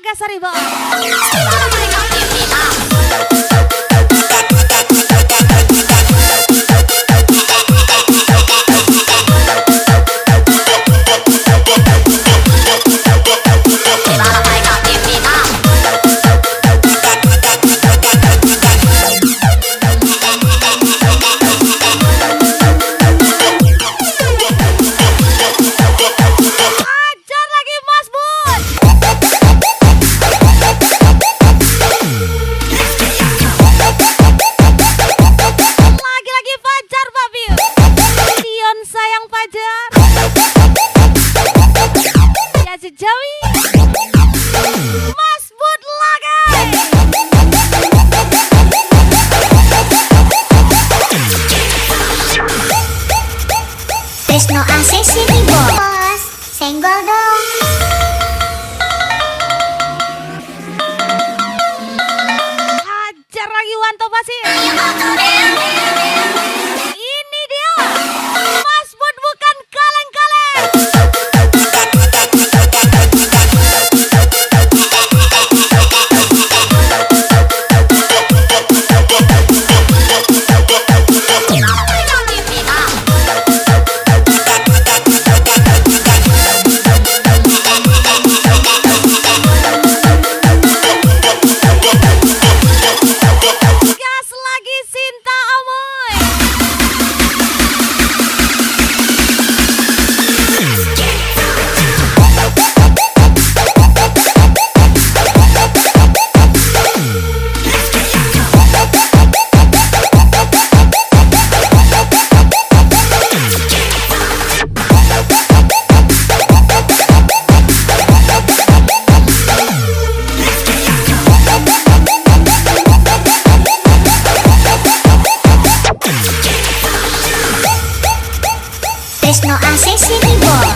Nagasari Bos. Tresno AC sini bos, senggol dong. Hajar lagi Wanto Pasir. Ini dia, Mas Bud bukan kaleng-kaleng. Tresno AC sini bos.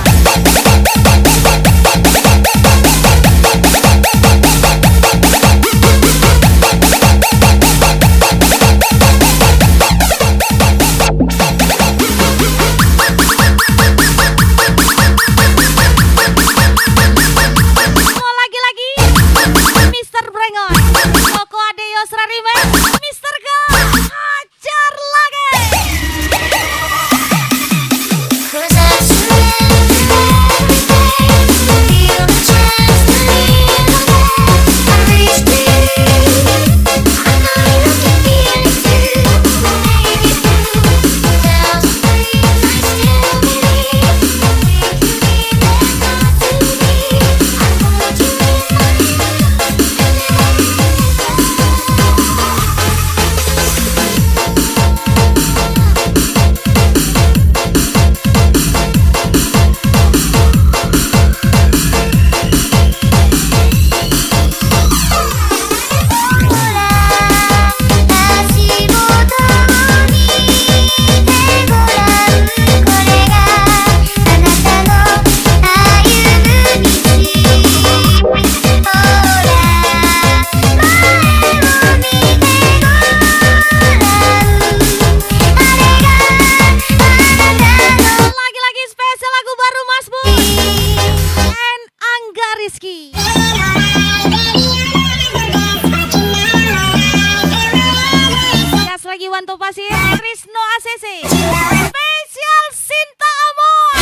Wanto Pasir, Tresno ACC, spesial Sinta Amor.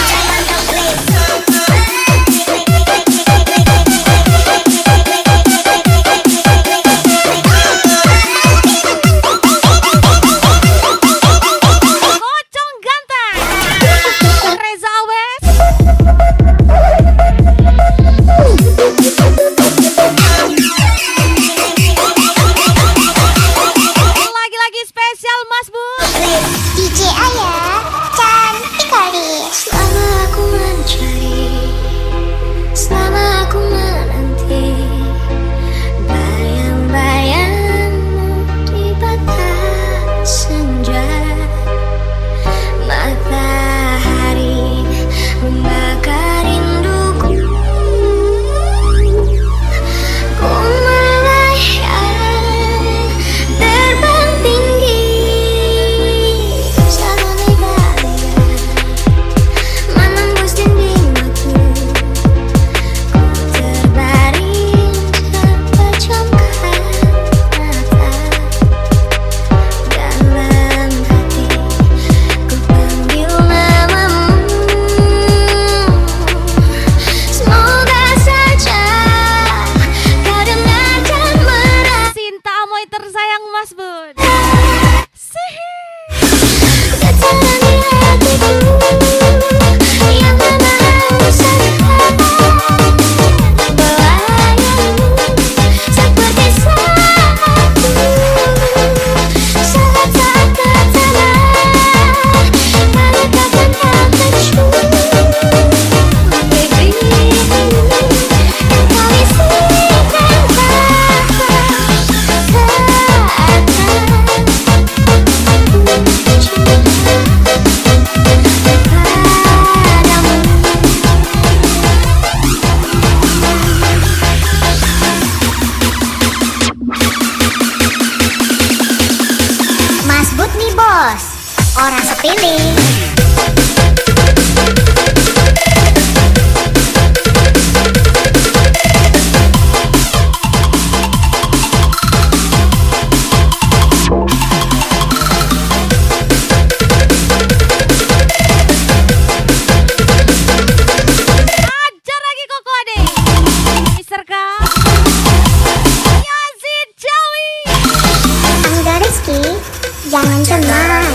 Kocong ganteng, Reza Awes. DJ sepele. Ajar lagi Koko Ade. Mister K. Yazid Jawi. Angga Rizky, jangan cemas.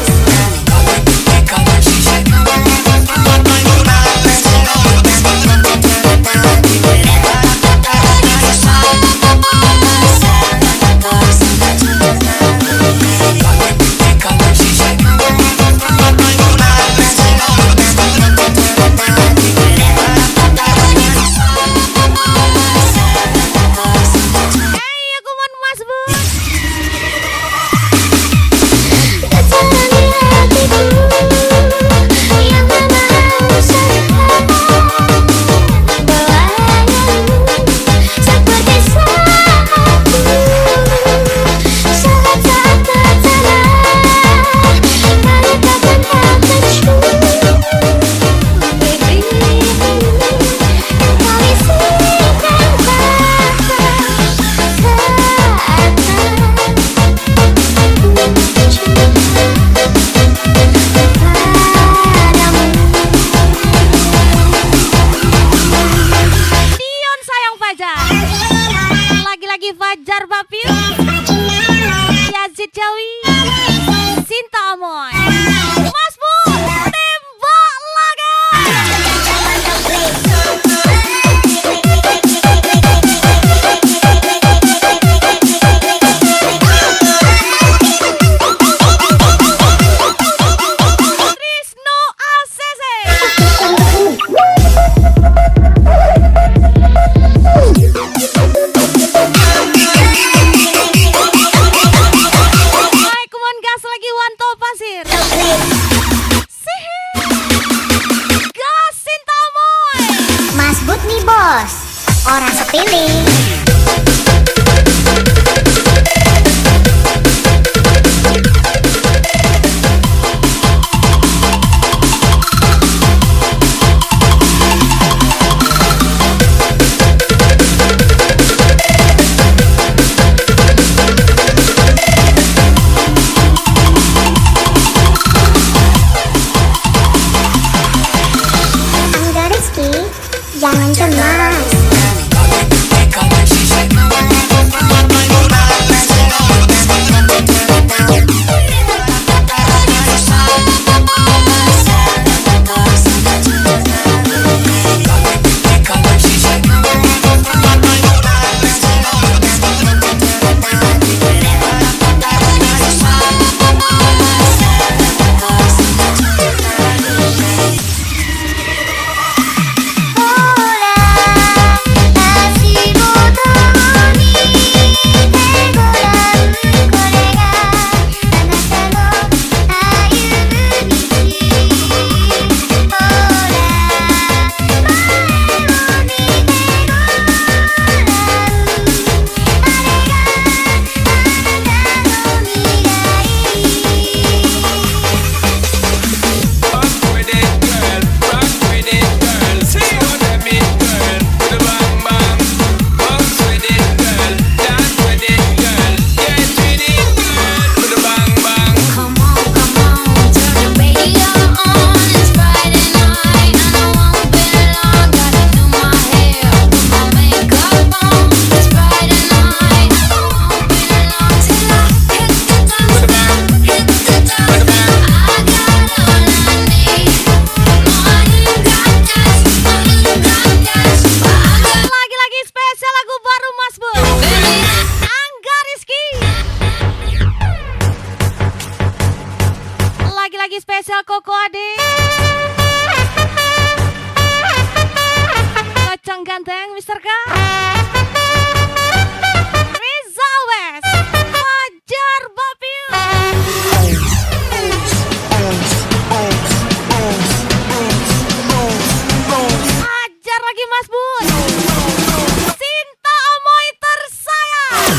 Ayo kuman Mas Bu. Dion sayang Fajar. Lagi-lagi Fajar Papil. Yazid Jawi. Sinta Amoy. Mas Bu, tembak lagi. Trisno ACC. Hai kuman gas lagi Wanto Pasir. Sihir. Gas Sinta Amoy. Mas Bud nih bos, orang sepele. Angga Rizky, jangan cemas. Lagi-lagi spesial lagu baru Mas Bu. Angga Rizky. Lagi-lagi spesial Koko Ade. Kocong ganteng Mister K. Riza West. Fajar Bapiu. Ajar lagi Mas Bun. Sinta Amoy tersayang.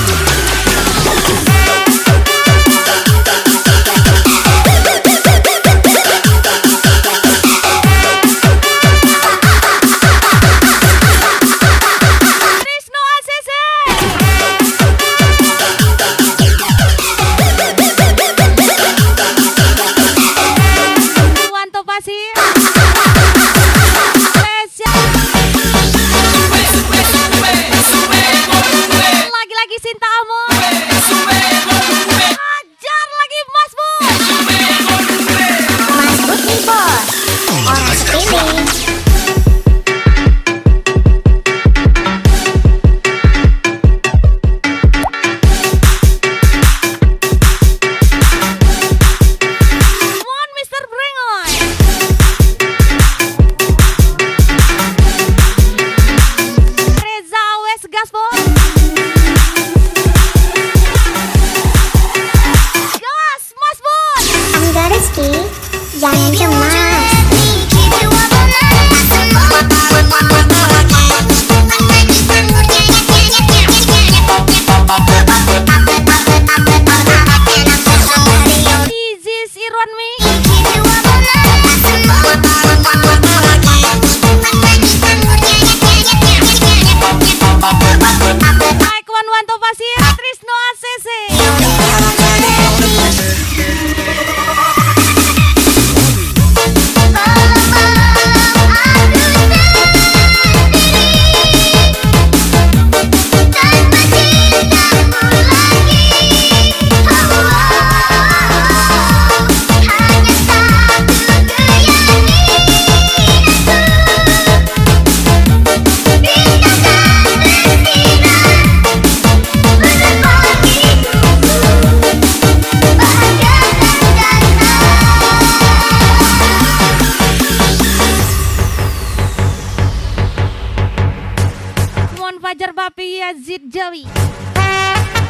Irfan Fajar Bapi Yazid Jawi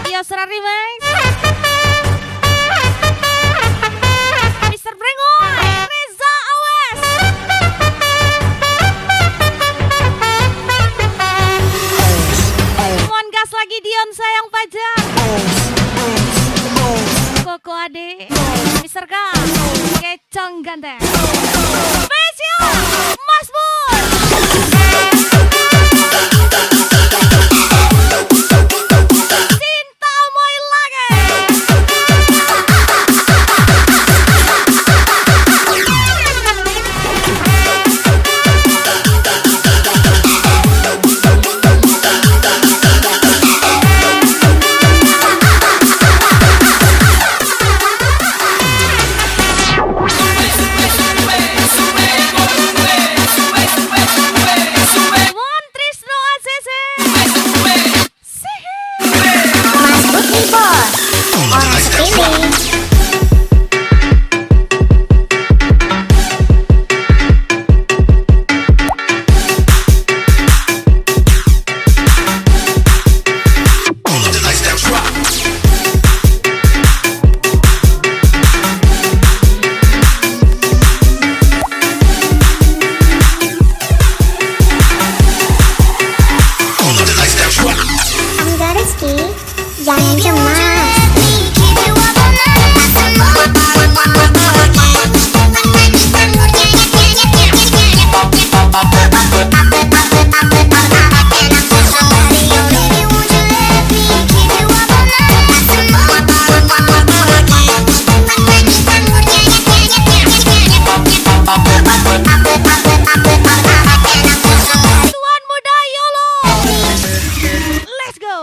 Yosra Remix Mr. Brengoy Reza Awes Mon gas lagi Dion sayang Fajar Koko Ade Mr. Gas Kecong ganteng Spesial Mas Bur Cinta Moy lagi Jangan cemas. Tuan muda YOLO Let's go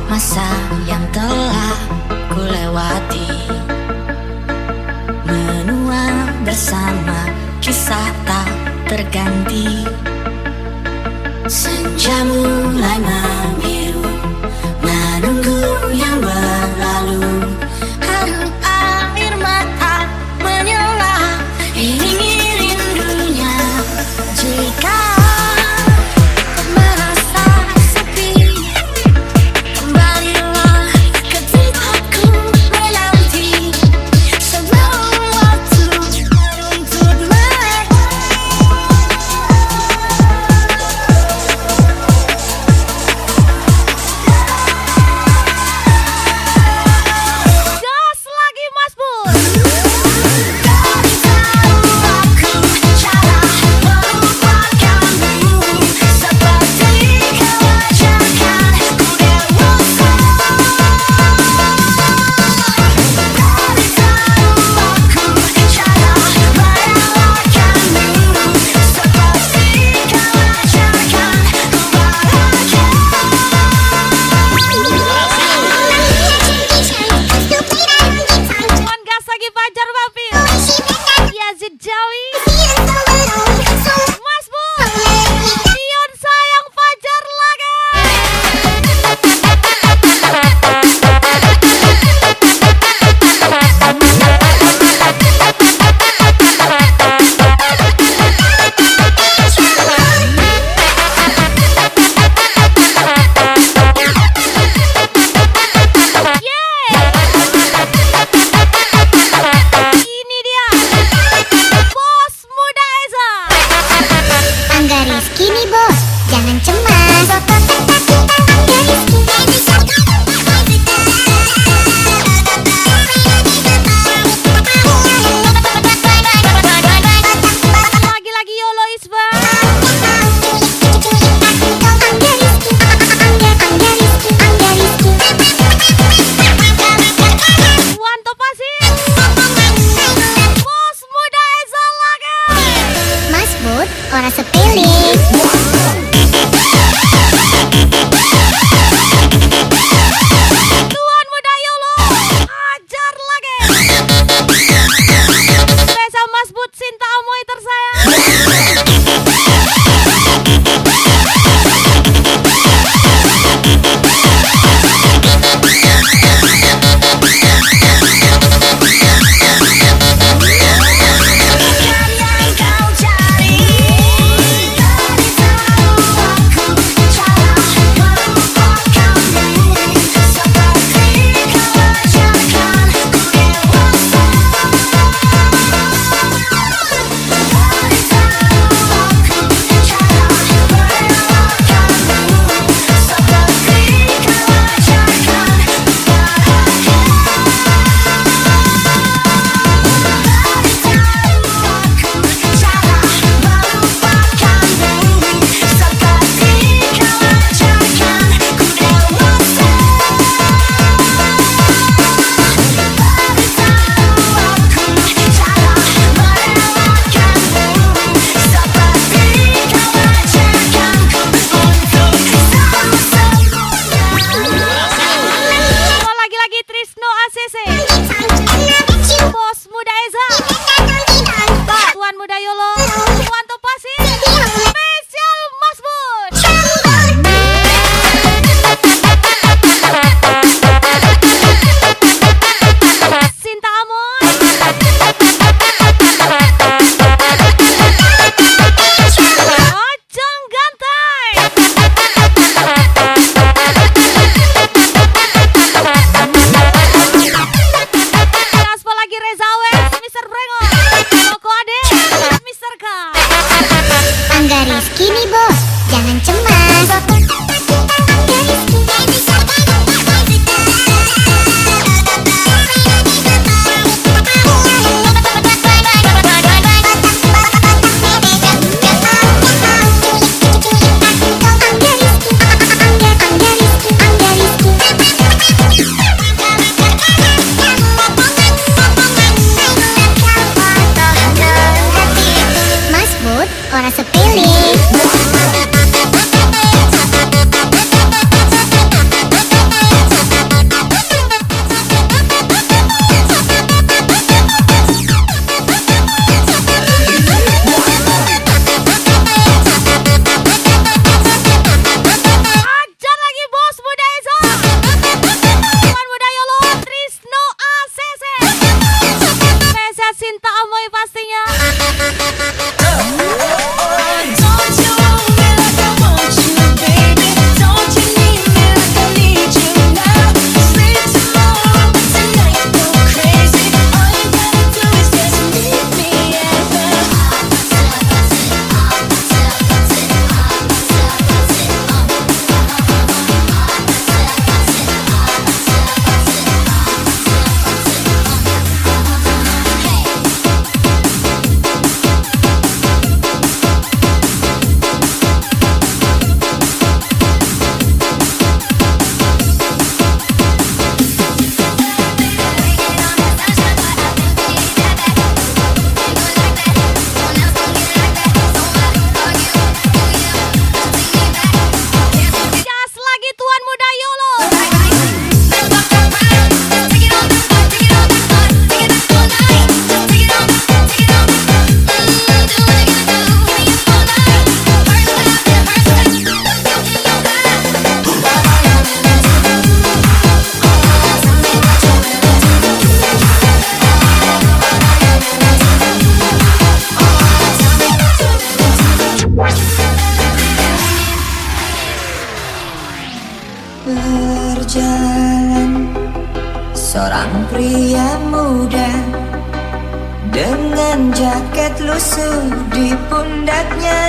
Masa yang telah kulewati menua bersama kisah tak terganti. Senja mulai membiru menunggu yang berlalu. Harum air mata menyala iringi rindunya. Jika ora sepele. Tuan Muda Yolo, ajar lagi. Spesial Mas Bud Sinta Amoy tersayang. Bos Muda Eza, Tuan Muda Yolo, Tuan Topasi, spesial Mas Bud. Sinta Amoy, Ojong Gantai. Reza Wes, Mr. Brengo, Koko Ade, Mr. K. Angga Rizky nih bos, jangan cemas. Ora sepele. Ajar lagi Bos Muda Eza, Tuan Muda Yolo, Trisno ACC, spesial Sinta Amoy pastinya. Berjalan seorang pria muda dengan jaket lusuh di pundaknya,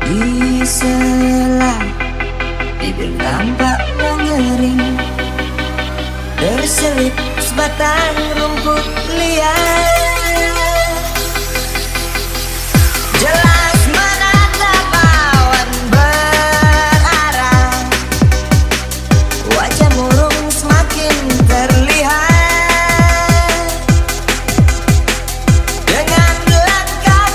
di sela bibir tampak mengering, berselip sebatang rumput liar. Jelas menatap awan berarah, wajah murung semakin terlihat. Dengan langkah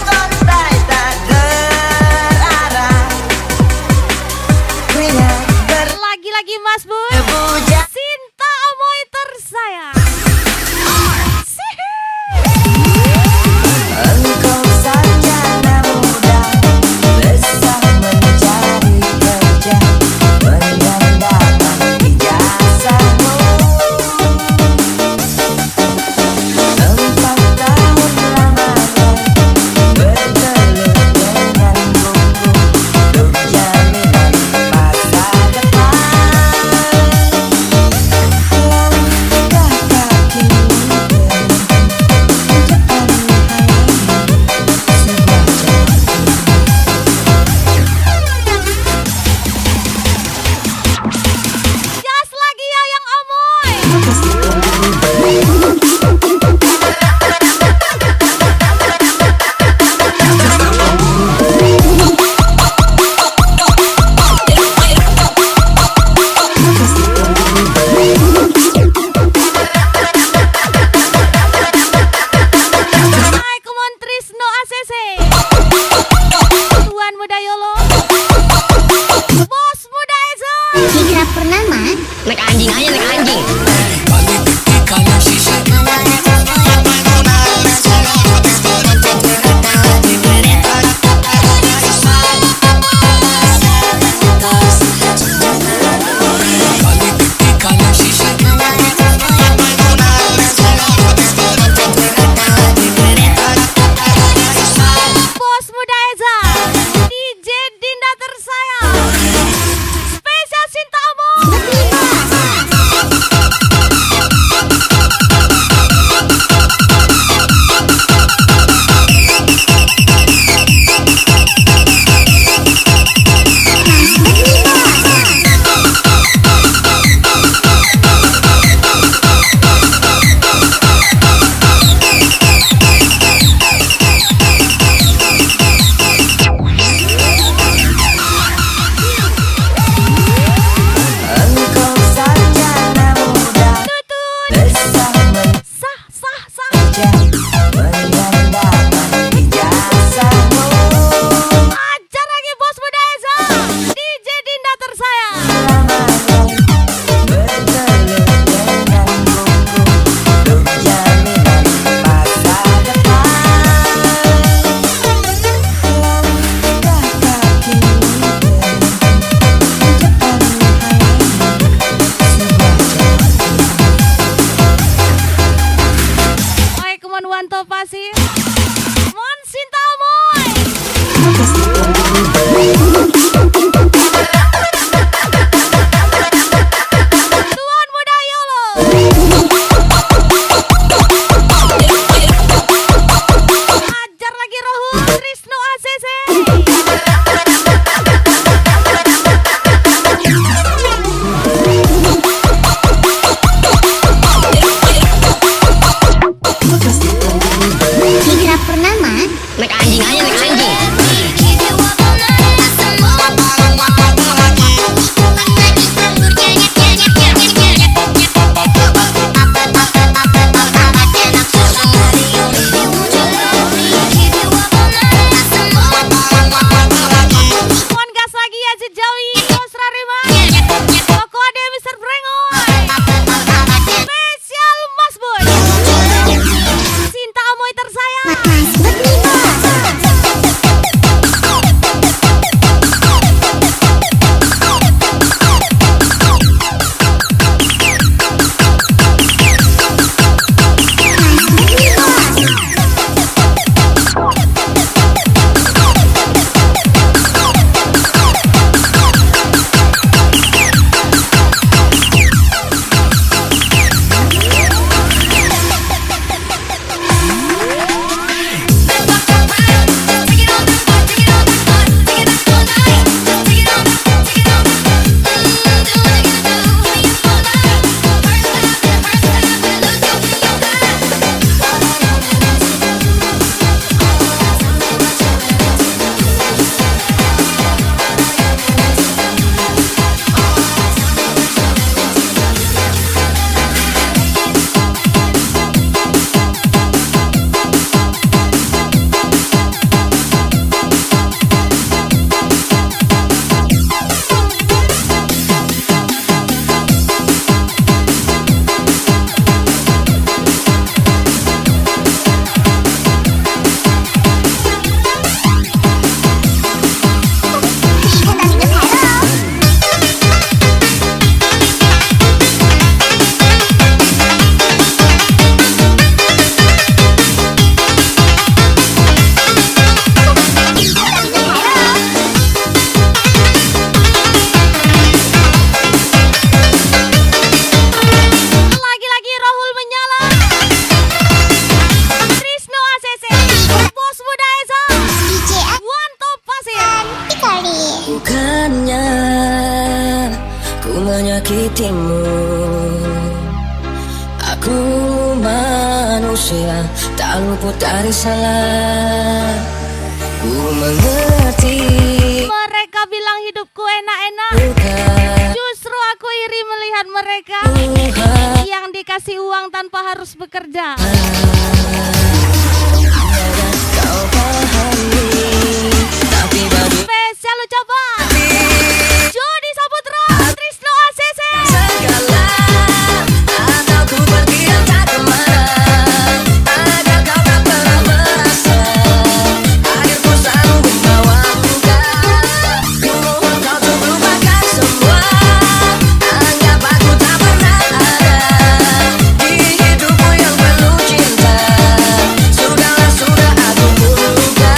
Wanto Pasir Mon Sinta Moy Tuan Muda Yolo Ajar lagi Rohul Trisno ACC Citra Purnama. Naik anjing aja, naik anjing. Mon gas lagi Yazid Jawi Yosra Rima Toko Ade Mr. Brengoy Spesial Mas Boy Sinta Amoy tersayang Mas Bud nih bos. Mas Bud nih bos. Lagi-lagi Rohul menyala Trisno ACC Bos Muda Eza DJ Wanto Pasir Ikali. Bukannya ku menyakitimu, aku manusia tak luput dari salah. Ku mengerti Mereka bilang hidupku enak-enak bukan Justru aku iri melihat mereka Tuhan yang dikasih uang tanpa harus bekerja kau pahami, tapi bagi Spesial ucapan Jody Saputra Trisno ACC segala atau ku pergi entah kemana agar kau tak pernah merasa hadirku selalu membawa duka. Ku mohon kau untuk lupakan semua, anggap aku tak pernah ada di hidupmu yang penuh cinta. Sudahlah sudah aku luka.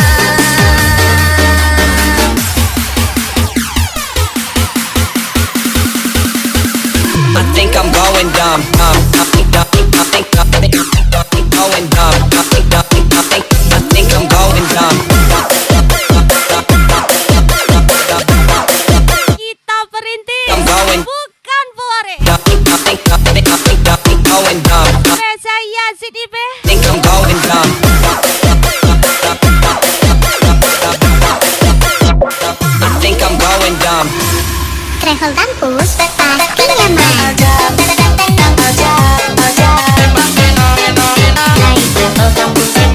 I think I'm going dumb. I think going dumb. I think I'm going dumb. Kita perintis I'm going. Bukan pewaris I think going dumb. Spesial Yazid Ipe Think I'm going dumb. I think I'm going dumb. Travel Kampus pasti nyaman. Travel Kampus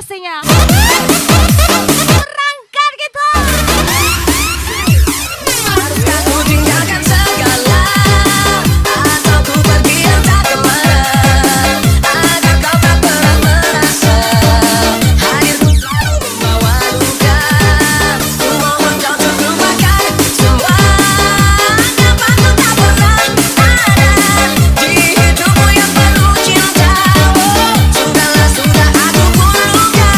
pastinya. Berangkat kita. Haruskah ku tinggalkan segala atau ku pergi entah kemana agar kau tak pernah merasa hadirku selalu membawa luka. Ku mohon kau untuk lupakan semua anggapan ku tak pernah ada di hidupmu yang penuh cinta. Oh, sudahlah sudah aku pun luka.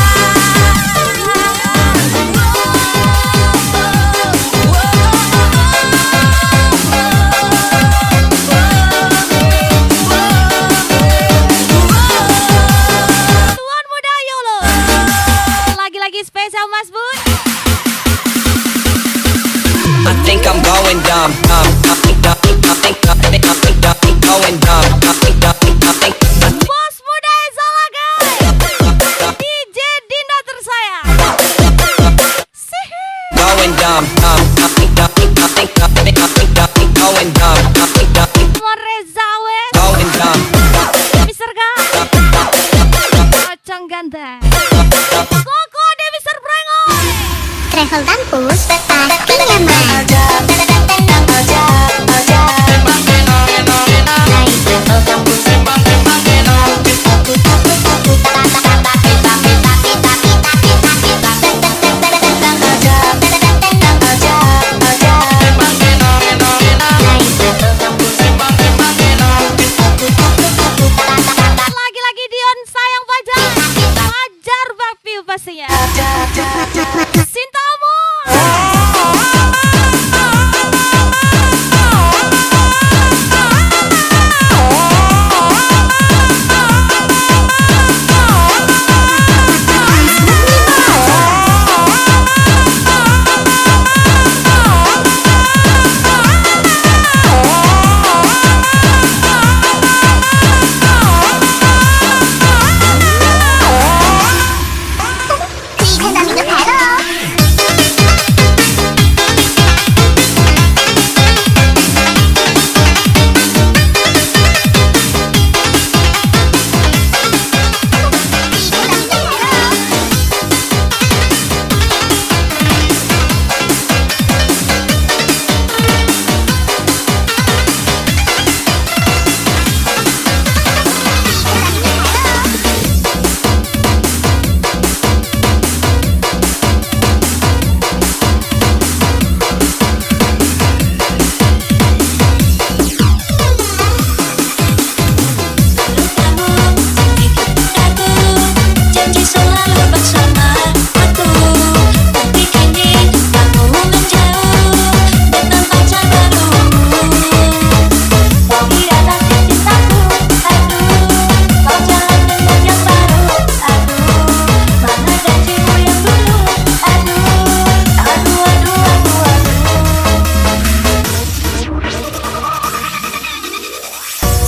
Tuan Muda Yolo. Lagi-lagi spesial Mas Bud. I think I'm going dumb. I think going dumb. Bos Muda Zalaga. DJ Dinda tersayang. Sihi. Going dumb. I think going dumb. Reza Wes. Going dumb. Mister Ga. Acang ganteng. Koko de Mister Brengoy. Travel Dampus pasti nyaman. Naik Travel Dampus. Lagi-lagi Dion sayang Fajar. Fajar Bakpiu pastinya. Sintamu.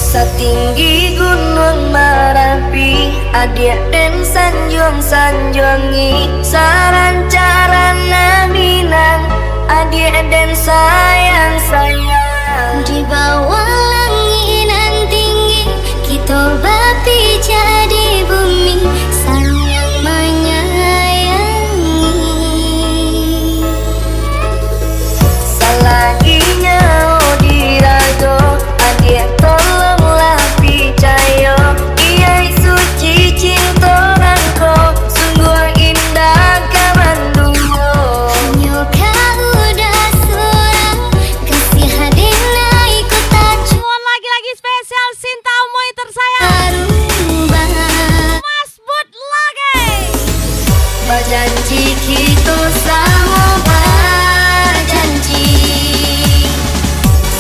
Setinggi gunung Merapi, adik dan sanjung-sanjungi sarancarana Minang, adik dan sayang-sayang. Di bawah langinan tinggi kita bakti jadi bumi sayang menyayangi. Selaginya dirago, adik tolonglah picayo, iya suci cinta rangko, sungguh indah kawan duo. Nyoka udah surang kasih hadina ikut tacu Tuan lagi-lagi spesial Sintamoy tersayang. berubah. Mas Bud lagi. Berjanji kita sama berjanji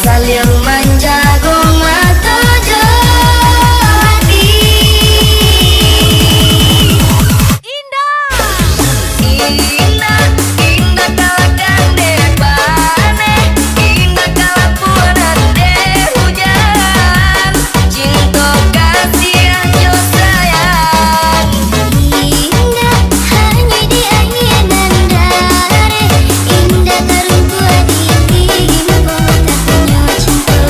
saling menjaga mata hati. Indah. Indah, indah kalakan debane, indah kalapunan deh hujan, cinta kasih anjo sayang. Indah hanya di anyanan dare, indah karungku adiki ibu tak punya cinta.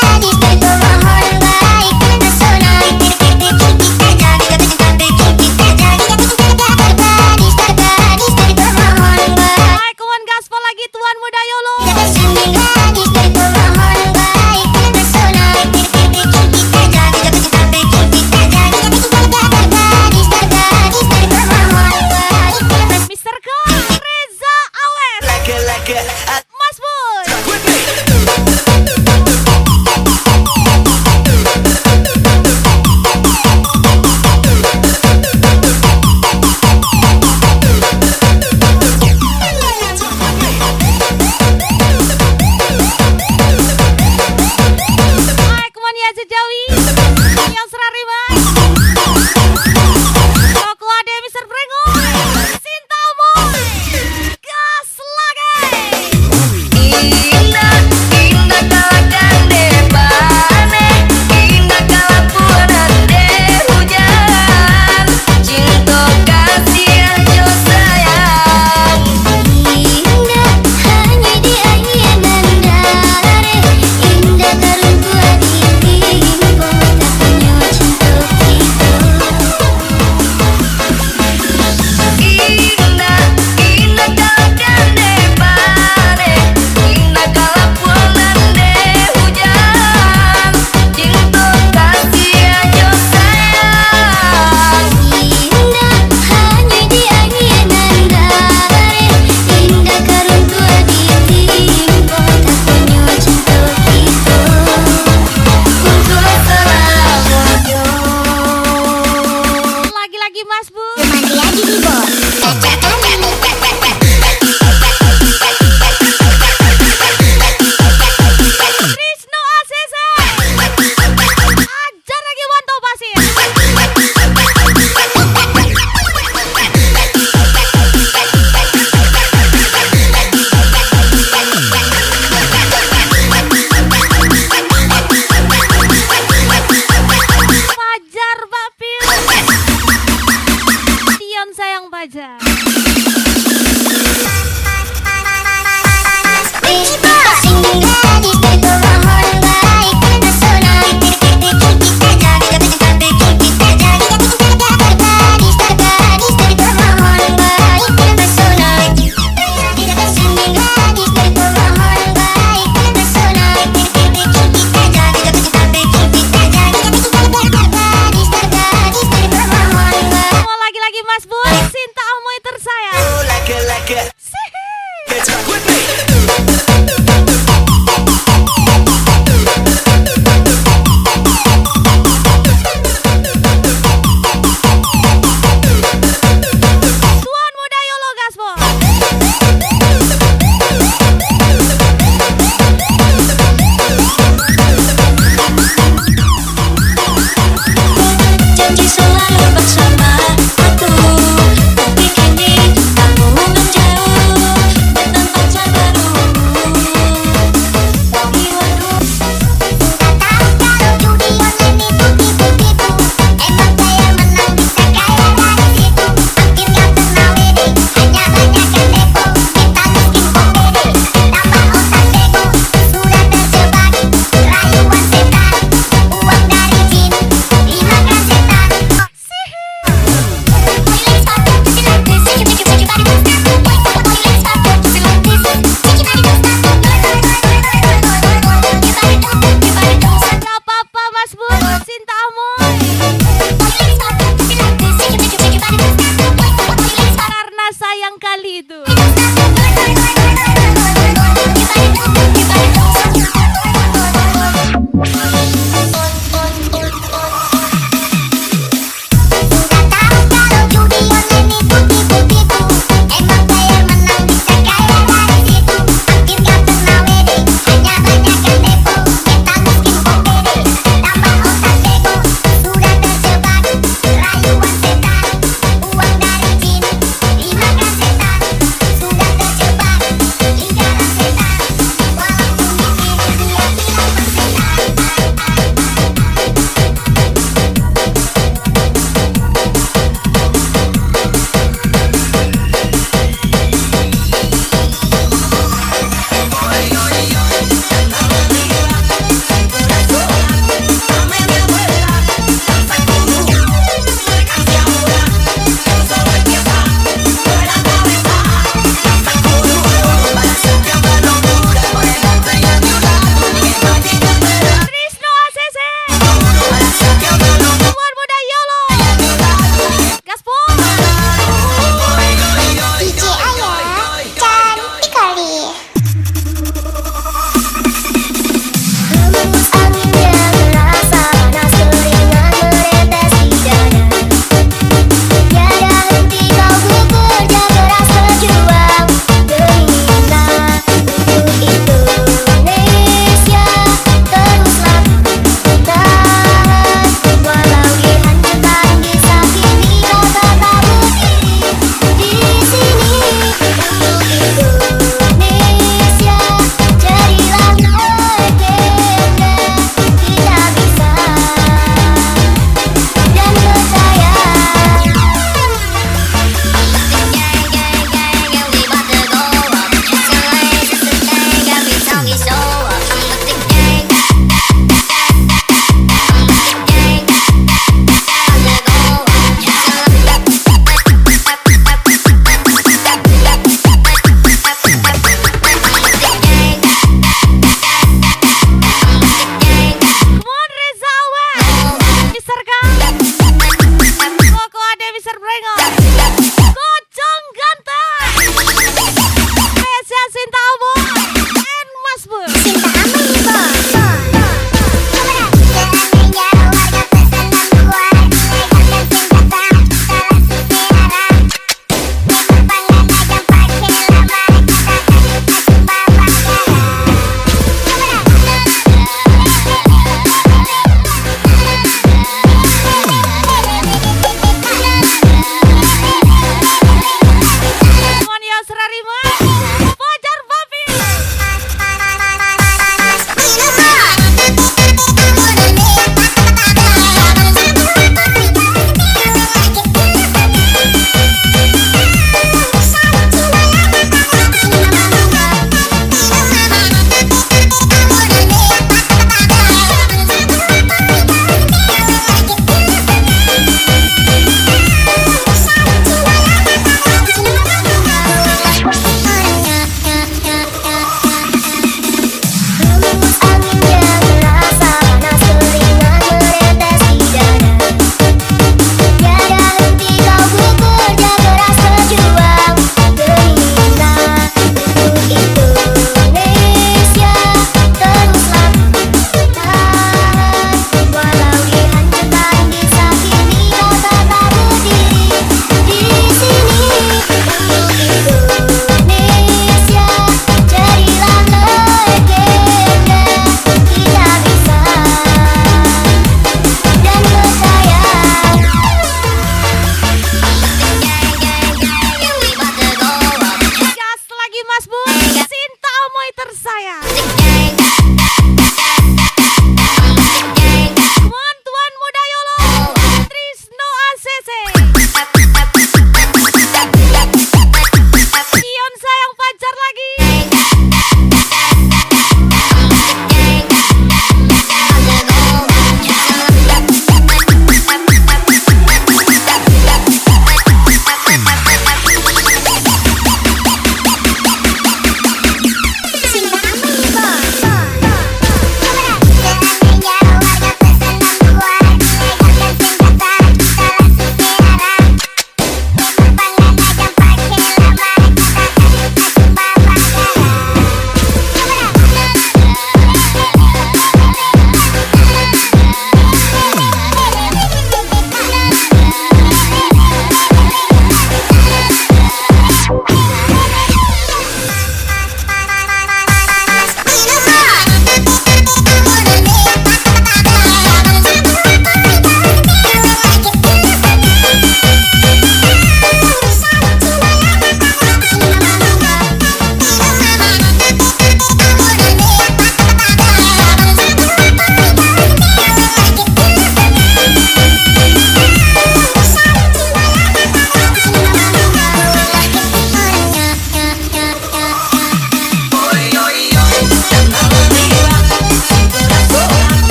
gadis berkumohon baik pesona kita jadi kita jadi gadis berkumohon baik. Hai kawan gaspol lagi Tuan Muda Yolo. Gadis berkumohon baik pesona kita jadi gadis berkumohon baik. Mr. K Reza Awes Like it, Mas Bun with me.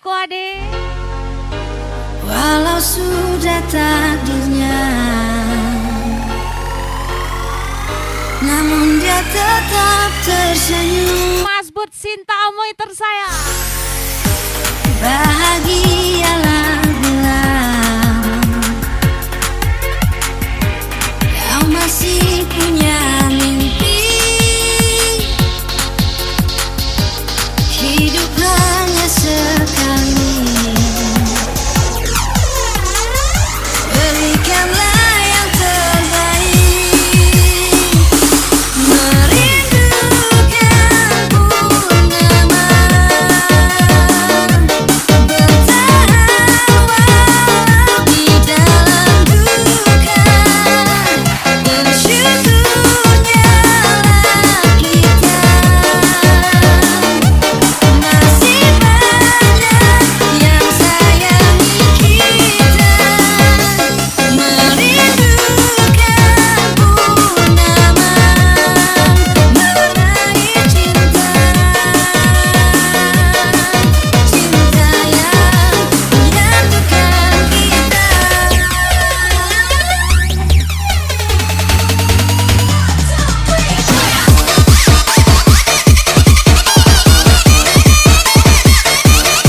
Koko Ade. Walau sudah takdirnya, namun dia tetap tersenyum. Mas Bud Sinta Amoy tersayang. Bahagialah bila kau masih punya mimpi. Hidup hanya sekali. Berikanlah yang terbaik. Merindukan purnama. Bertahan walau di dalam duka. Bersyukurnya lah kita masih banyak yang sayangi kita. Merindukan purnama meraih cinta, cinta yang menyatukan kita.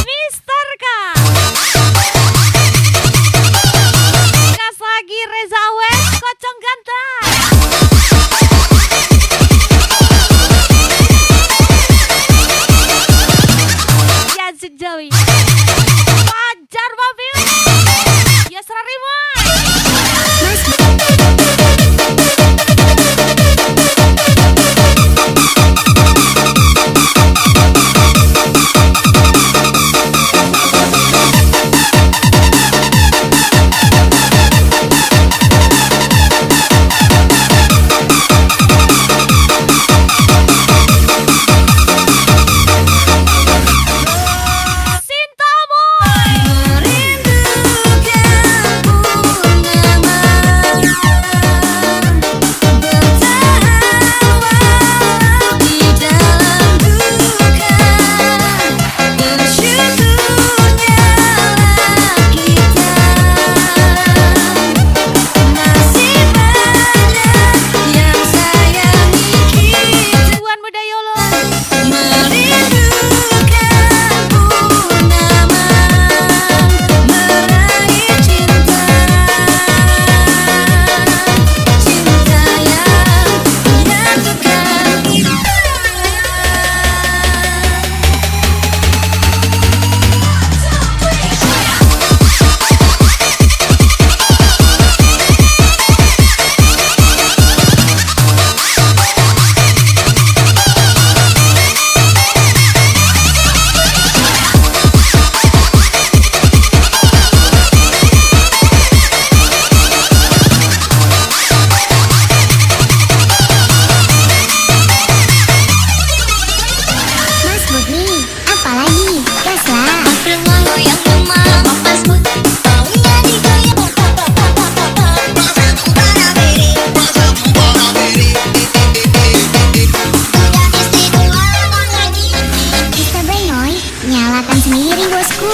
Mister K. Gas lagi Reza West, Kocong Ganteng. Yazid Jawi. Fajar Babil. Yasra Rimon. Sinta Amoy. Merindukan purnama. Bertahan walau di dalam duka. Bersyukurnya lah kita masih banyak yang sayangi kita. Tuan Muda Yolo. Merindukan purnama meraih cinta, cinta yang menyatukan kita. Mas Bud nih, apalagi? Gas lah. Goyang demam, Mas Bud, baunya digoyang. Kita Benoy, nyalakan sendiri bosku.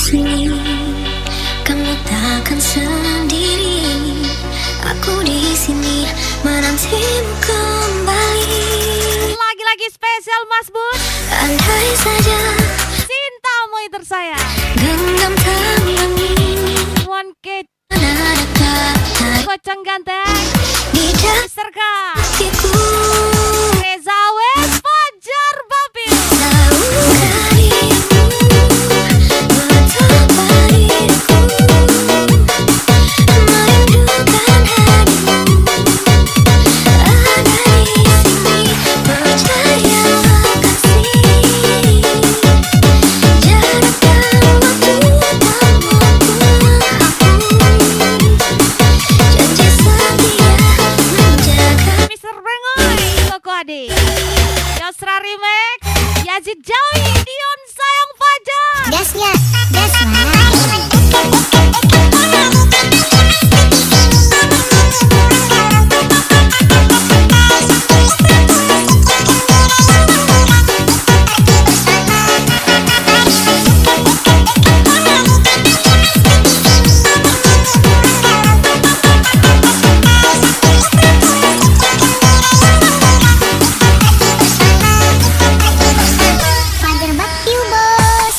sini, kamu takkan sendiri. Aku di sini menantimu kembali. Lagi-lagi spesial Mas Bud, Andai saja cintamu yang tersayang. genggam tanganmu, One K ada kata Kocang ganteng di Mr. K hatiku. Reza Wes Fajar Babil. Tahu dirimu betapa diriku merindukan hadirmu. Ada di sini, percayalah kasih. Jarak dan waktu tak mampu menghapus janji setia menjaga. Mr. Brengoy Koko Adi Yosra Remix Yazid Jawi Dion Sayang Fajar. Gasnya, gas Fajar Bakti bos.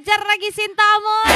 Kejar lagi Sinta Amor.